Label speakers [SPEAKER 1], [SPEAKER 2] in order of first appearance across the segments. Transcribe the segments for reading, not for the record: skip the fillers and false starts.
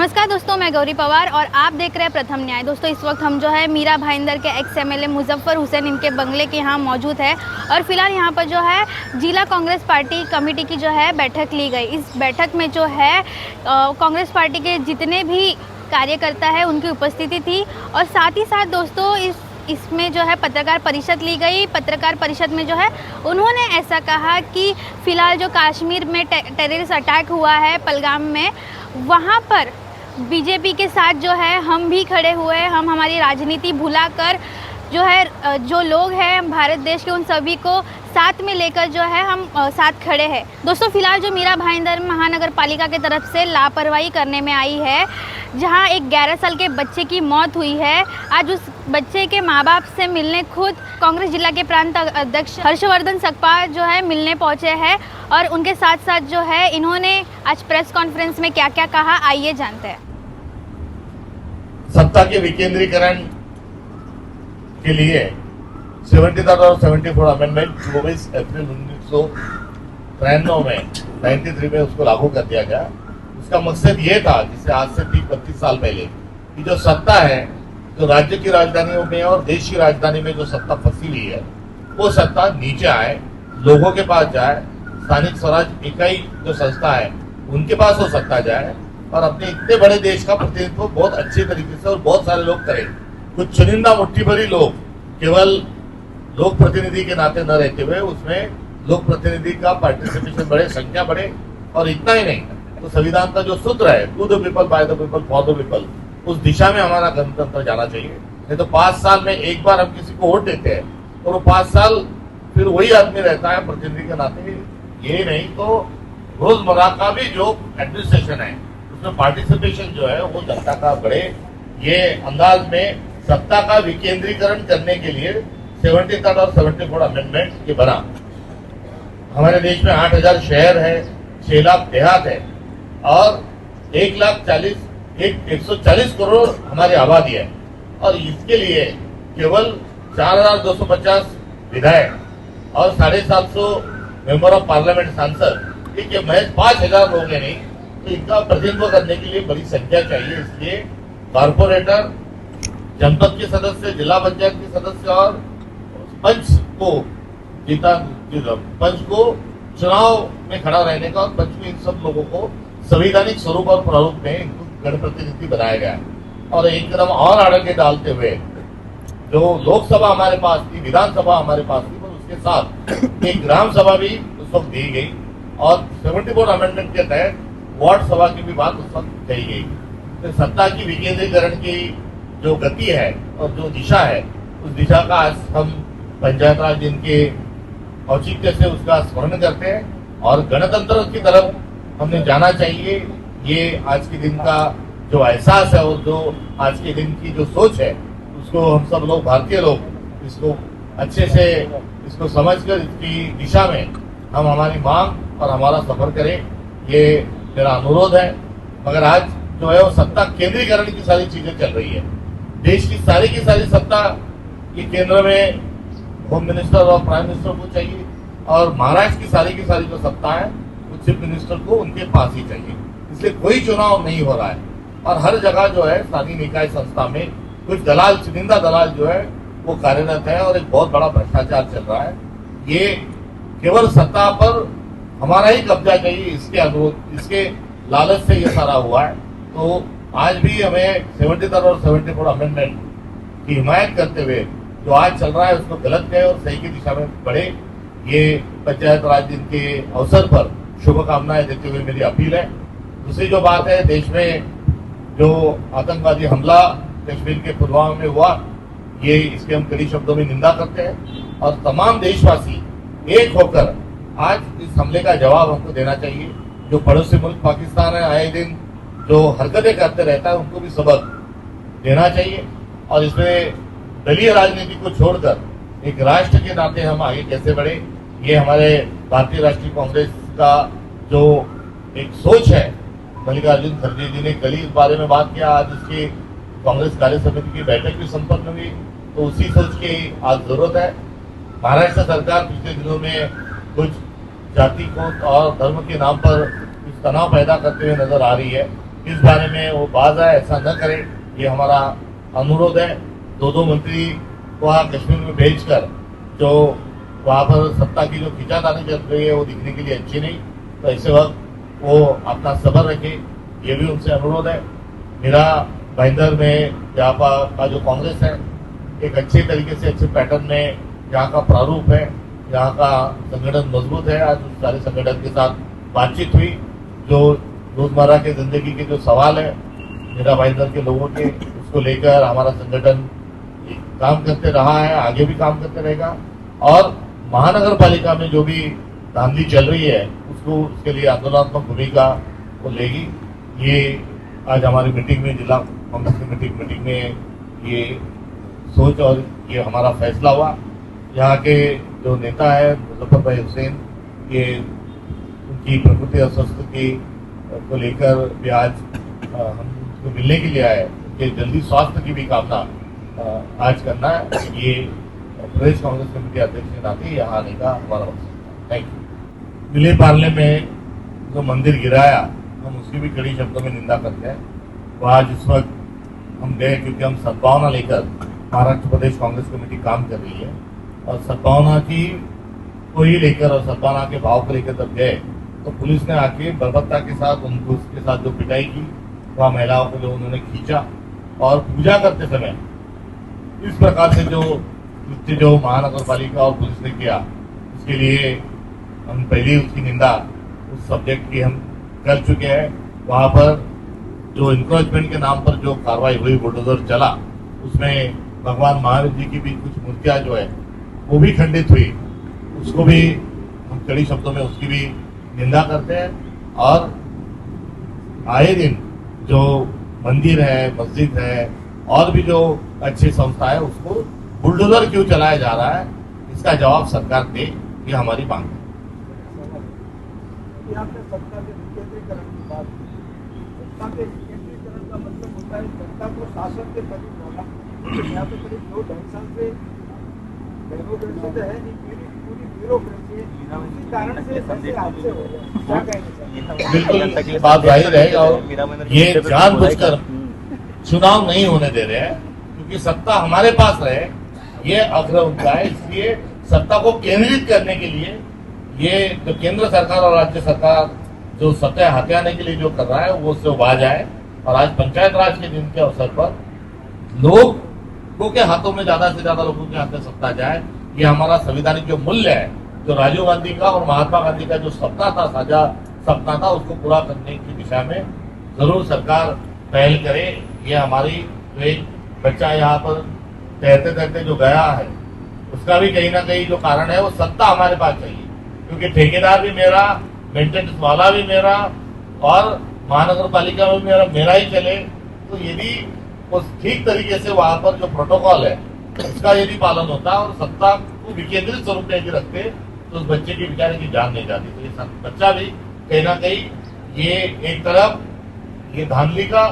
[SPEAKER 1] नमस्कार दोस्तों, मैं गौरी पवार और आप देख रहे हैं प्रथम न्याय। दोस्तों, इस वक्त हम जो है मीरा भाईंदर के एक्स एमएलए मुजफ्फर हुसैन इनके बंगले के यहाँ मौजूद है और फिलहाल यहाँ पर जो है जिला कांग्रेस पार्टी कमेटी की जो है बैठक ली गई। इस बैठक में जो है कांग्रेस पार्टी के जितने भी कार्यकर्ता है उनकी उपस्थिति थी और साथ ही साथ दोस्तों इसमें जो है पत्रकार परिषद ली गई। पत्रकार परिषद में जो है उन्होंने ऐसा कहा कि फ़िलहाल जो कश्मीर में टेररिस्ट अटैक हुआ है पहलगाम में, वहाँ पर बीजेपी के साथ जो है हम भी खड़े हुए हैं। हम हमारी राजनीति भुलाकर जो है जो लोग हैं भारत देश के उन सभी को साथ में लेकर जो है हम साथ खड़े हैं। दोस्तों, फिलहाल जो मीरा भाईंदर महानगर पालिका की तरफ से लापरवाही करने में आई है, जहां एक 11 साल के बच्चे की मौत हुई है, आज उस बच्चे के माँ बाप से मिलने खुद कांग्रेस जिला के प्रांत अध्यक्ष हर्षवर्धन सकपा जो है मिलने पहुंचे हैं और उनके साथ साथ जो है इन्होंने आज प्रेस कॉन्फ्रेंस में क्या क्या कहा, आइए जानते हैं।
[SPEAKER 2] सत्ता के विकेंद्रीकरण के लिए 73 और 74 अमेंडमेंट 24 अप्रैल 1993 में 93 में उसको लागू कर दिया गया। उसका मकसद ये था, जिससे आज से 30-32 साल पहले कि जो सत्ता है, जो राज्य की राजधानियों में और देश की राजधानी में जो सत्ता फंसी हुई है, वो सत्ता नीचे आए, लोगों के पास जाए, स्थानिक स्वराज इकाई जो संस्था है उनके पास वो सत्ता जाए और अपने इतने बड़े देश का प्रतिनिधित्व बहुत अच्छे तरीके से और बहुत सारे लोग करें। कुछ चुनिंदा मुट्ठी भरी लोग केवल लोक प्रतिनिधि के नाते न रहते हुए उसमें लोक प्रतिनिधि का पार्टिसिपेशन बढ़े, संख्या बढ़े। और इतना ही नहीं, तो संविधान का जो सूत्र है to the people, by the people, for the people, उस दिशा में हमारा गणतंत्र जाना चाहिए। नहीं तो 5 साल में एक बार हम किसी को वोट देते हैं और वो 5 साल फिर वही आदमी रहता है प्रतिनिधि के नाते। ये नहीं तो रोजमर्रा का भी जो एडमिनिस्ट्रेशन है उसमें पार्टिसिपेशन जो है वो जनता का बढ़े। ये अंदाज में सत्ता का विकेंद्रीकरण करने के लिए 73 और 74 अमेंडमेंट के बना। हमारे देश में 8000 शहर है, 6 लाख देहात है और 140 करोड़ हमारी आबादी है और इसके लिए केवल 4250 विधायक और 750 मेंबर ऑफ पार्लियामेंट सांसद, ये महज 5000 लोग हैं नहीं, तो इनका प्रतिनिधित्व करने के लिए बड़ी संख्या चाहिए। इसलिए कॉर्पोरेटर, जनपद के सदस्य, जिला पंचायत के सदस्य और पंच को चुनाव में खड़ा रहने का और पंच में इन सब लोगों को संवैधानिक स्वरूप और प्रारूप में इनको गण प्रतिनिधि बनाया गया। और एक कदम और आगे डालते हुए जो लोकसभा हमारे पास थी, विधानसभा हमारे पास थी, पर उसके साथ एक ग्राम सभा भी उस वक्त दी गई और 74 अमेंडमेंट के तहत वार्ड सभा की भी बात उस वक्त कही गई। तो सत्ता की विकेंद्रीकरण की जो गति है और जो दिशा है, उस दिशा का आज हम पंचायत राज दिन के औचित्य से उसका स्मरण करते हैं और गणतंत्र की तरफ हमने जाना चाहिए। ये आज के दिन का जो एहसास है और जो आज के दिन की जो सोच है, उसको हम सब लोग, भारतीय लोग, इसको अच्छे से इसको समझकर इसकी दिशा में हम हमारी मांग और हमारा सफर करें, ये मेरा अनुरोध है। मगर आज जो है वो सत्ता केंद्रीकरण की सारी चीजें चल रही है। देश की सारी सत्ता ये केंद्र में होम मिनिस्टर और प्राइम मिनिस्टर को चाहिए और महाराष्ट्र की सारी जो सत्ता है वो चीफ मिनिस्टर को उनके पास ही चाहिए। इसलिए कोई चुनाव नहीं हो रहा है और हर जगह जो है स्थानीय निकाय संस्था में कुछ दलाल, चुनिंदा दलाल जो है वो कार्यरत है और एक बहुत बड़ा भ्रष्टाचार चल रहा है। ये केवल सत्ता पर हमारा ही कब्जा चाहिए, इसके अनुरोध, इसके लालच से ये सारा हुआ है। तो आज भी हमें 73 और 74 अमेंडमेंट की हिमायत करते हुए जो आज चल रहा है उसको गलत कहे और सही की दिशा में बढ़े, ये पंचायत राज दिन के अवसर पर शुभकामनाएं देते हुए मेरी अपील है। दूसरी जो बात है, देश में जो आतंकवादी हमला कश्मीर के पुलवामा में हुआ, ये इसके हम कड़ी शब्दों में निंदा करते हैं और तमाम देशवासी एक होकर आज इस हमले का जवाब हमको देना चाहिए। जो पड़ोसी मुल्क पाकिस्तान है, आए दिन जो हरकतें करते रहता है, उनको भी सबक देना चाहिए और इसमें दलीय राजनीति को छोड़कर एक राष्ट्र के नाते हम आगे कैसे बढ़े, ये हमारे भारतीय राष्ट्रीय कांग्रेस का जो एक सोच है। मल्लिकार्जुन खड़गे जी ने कल इस बारे में बात किया, आज इसकी कांग्रेस कार्य समिति की बैठक भी संपन्न हुई, तो उसी सोच की आज जरूरत है। महाराष्ट्र सरकार पिछले दिनों में कुछ जाति को और धर्म के नाम पर कुछ तनाव पैदा करते हुए नजर आ रही है। इस बारे में वो बाज आए, ऐसा न करे, ये हमारा अनुरोध है। दो मंत्री को वहाँ कश्मीर में भेजकर जो वहाँ पर सत्ता की जो खींचातानी चल रही है वो दिखने के लिए अच्छी नहीं, तो ऐसे वक्त वो अपना सब्र रखे, ये भी उनसे अनुरोध है। मेरा भाईंदर में यहाँ का जो कांग्रेस है एक अच्छे तरीके से अच्छे पैटर्न में यहाँ का प्रारूप है, यहाँ का संगठन मजबूत है। आज उस सारे संगठन के साथ बातचीत हुई, जो रोजमर्रा के जिंदगी के जो सवाल है मेरा भाईंदर के लोगों के, उसको लेकर हमारा संगठन काम करते रहा है, आगे भी काम करते रहेगा। और महानगर पालिका में जो भी धांधली चल रही है उसको, उसके लिए आंदोलनात्मक भूमिका वो लेगी। ये आज हमारी मीटिंग में, जिला कांग्रेस की मीटिंग में ये सोच और ये हमारा फैसला हुआ। यहाँ के जो नेता है मुजफ्फर भाई हुसैन, ये उनकी प्रकृति अस्वस्थ की को लेकर भी आज हम उनको मिलने के लिए आए, उनके जल्दी स्वास्थ्य की भी कामना आज करना है। ये प्रदेश कांग्रेस कमेटी अध्यक्ष के नाते यहाँ आने का हमारा मकसद। Thank you. विले पार्ले में जो मंदिर गिराया, हम उसकी भी कड़ी शब्दों में निंदा करते हैं। वो आज इस वक्त हम गए क्योंकि हम सद्भावना लेकर महाराष्ट्र प्रदेश कांग्रेस कमेटी काम कर रही है, और सद्भावना की को ही लेकर और सद्भावना के भाव को लेकर जब गए तो पुलिस ने आके बर्बरता के साथ उनको उसके साथ जो पिटाई की, वह महिलाओं को जो उन्होंने खींचा, और पूजा करते समय इस प्रकार से जो महानगर पालिका और पुलिस ने किया, उसके लिए हम पहले उसकी निंदा उस सब्जेक्ट की हम कर चुके हैं। वहां पर जो इंक्रोचमेंट के नाम पर जो कार्रवाई हुई, बुलडोजर चला, उसमें भगवान महावीर जी की भी कुछ मूर्तियां जो है वो भी खंडित हुई, उसको भी हम कड़ी शब्दों में उसकी भी निंदा करते हैं। और आए दिन जो मंदिर है, मस्जिद है और भी जो अच्छी संस्था है, उसको बुलडोजर क्यों चलाया जा रहा है, इसका जवाब सरकार दे, ये हमारी मांग है।
[SPEAKER 3] सत्ता के विकेंद्रीकरण की बात की, सत्ता के विकेंद्रीकरण का मतलब होता है जनता को शासन के करीब होना। यहाँ पे करीब 2-2.5 साल से डेमोक्रेसी तो है नहीं, पूरी ब्यूरोक्रेसी है, उसी कारण से ऐसे हादसे हो रहे हैं। क्या कहेंगे सर?
[SPEAKER 2] बिल्कुल बात जाहिर है, और ये जानबूझकर चुनाव नहीं होने दे रहे हैं क्योंकि सत्ता हमारे पास रहे, ये आग्रह उनका है। इसलिए सत्ता को केंद्रित करने के लिए ये जो केंद्र सरकार और राज्य सरकार जो सत्ता हथियाने के लिए जो कर रहा है वो उससे उभा जाए। और आज पंचायत राज के दिन के अवसर पर लोगों के हाथों में, ज्यादा से ज्यादा लोगों के हाथ में सत्ता जाए, ये हमारा संवैधानिक जो मूल्य है, जो राजीव गांधी का और महात्मा गांधी का जो सपना था, साझा सपना था, उसको पूरा करने की दिशा में जरूर सरकार पहल करे। ये हमारी जो एक बच्चा यहाँ पर तैरते तैरते जो गया है, उसका भी कहीं ना कहीं जो कारण है वो सत्ता हमारे पास चाहिए, क्योंकि ठेकेदार भी मेरा, मेंटेनेंस वाला भी मेरा, और महानगर पालिका में मेरा ही चले। तो यदि उस ठीक तरीके से वहां पर जो प्रोटोकॉल है उसका यदि पालन होता और सत्ता को विकेंद्रित स्वरूप में यदि रखते तो उस बच्चे की बेचारे की जान नहीं जाती। तो ये बच्चा भी कहीं ना कहीं ये एक तरफ ये धांधली का,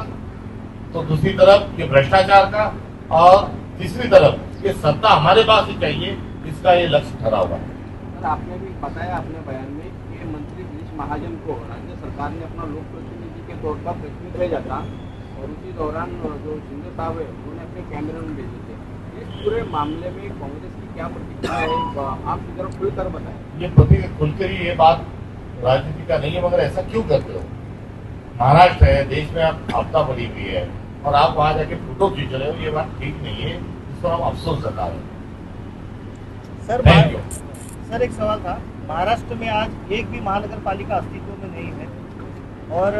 [SPEAKER 2] तो दूसरी तरफ ये भ्रष्टाचार का, और तीसरी तरफ ये सत्ता हमारे पास ही चाहिए, इसका ये लक्ष्य ठहरा हुआ है।
[SPEAKER 3] सर, आपने भी बताया अपने बयान में कि मंत्री गिरीश महाजन को राज्य सरकार ने अपना लोक प्रतिनिधि के तौर पर कश्मीर भेजा था, और उसी दौरान जो शिंदे साहब है उन्होंने अपने कैमरे में भेजे थे। इस पूरे मामले में कांग्रेस की क्या प्रतिक्रिया है, आप की तरफ खुलकर बताएं।
[SPEAKER 2] ये खुलकर ही ये बात राजनीति का नहीं है, मगर ऐसा क्यों करते हो? महाराष्ट्र है, देश में आप आपदा पड़ी हुई है और आप वहां जाके फोटो खींच रहे हो, ये बात ठीक नहीं है, इसको हम अफसोस जता रहे हैं।
[SPEAKER 4] सर एक सवाल था, महाराष्ट्र में आज एक भी महानगर पालिका अस्तित्व में नहीं है और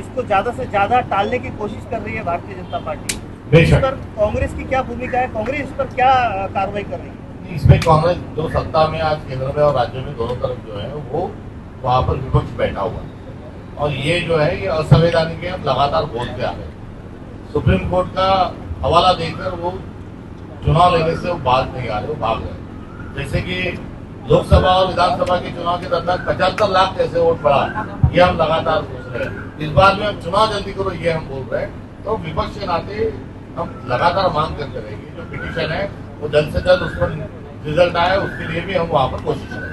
[SPEAKER 4] इसको ज्यादा से ज्यादा टालने की कोशिश कर रही है भारतीय जनता पार्टी। इस पर कांग्रेस की क्या भूमिका है, कांग्रेस इस पर क्या कार्रवाई कर रही है?
[SPEAKER 2] इसमें कांग्रेस जो सत्ता में आज केंद्र में और राज्य में दोनों तरफ जो है वो वहां पर विपक्ष बैठा हुआ है, और ये जो है ये असंवैधानिक है, हम लगातार बोलते आ रहे हैं। सुप्रीम कोर्ट का हवाला देकर वो चुनाव लेने से वो बात नहीं आ रहे, वो भाग रहे। जैसे कि लोकसभा और विधानसभा के चुनाव के दरमियान 75 लाख कैसे वोट पड़ा, ये हम लगातार पूछ रहे हैं। इस बार में हम चुनाव जल्दी करो, ये हम बोल रहे हैं। तो विपक्ष के नाते हम लगातार मांग करते रहेंगे, जो पिटीशन है वो जल्द से जल्द उस पर रिजल्ट आए, उसके लिए भी हम वहां पर कोशिश करें।